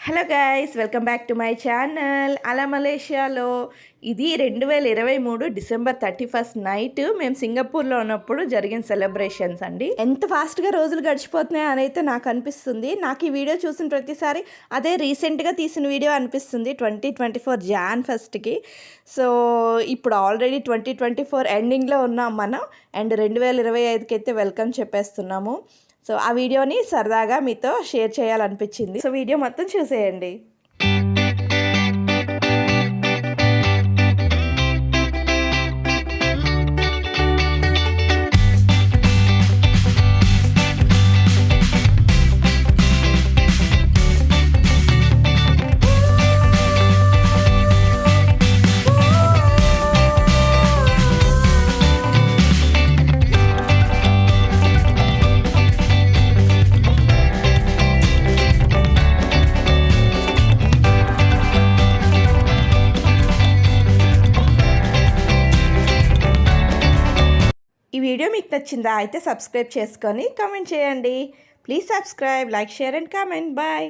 Hello guys, welcome back to my channel. అలా మలేషియాలో ఇది 2023 డిసెంబర్ 31 నైట్ మేము సింగపూర్లో ఉన్నప్పుడు జరిగిన సెలబ్రేషన్స్ అండి. ఎంత ఫాస్ట్గా రోజులు గడిచిపోతున్నాయి అని అయితే నాకు అనిపిస్తుంది. నాకు ఈ వీడియో చూసిన ప్రతిసారి అదే రీసెంట్గా తీసిన వీడియో అనిపిస్తుంది 2024 జాన్ 1కి. సో ఇప్పుడు ఆల్రెడీ 2024 ఎండింగ్లో ఉన్నాం మనం, అండ్ 2025కి అయితే వెల్కమ్ చెప్పేస్తున్నాము. సో ఆ వీడియోని సరదాగా మీతో షేర్ చేయాలనిపించింది. సో వీడియో మొత్తం చూసేయండి. ఈ వీడియో మీకు నచ్చిందా అయితే సబ్స్క్రైబ్ చేసుకొని కామెంట్ చేయండి. Please subscribe, like, share and comment. Bye.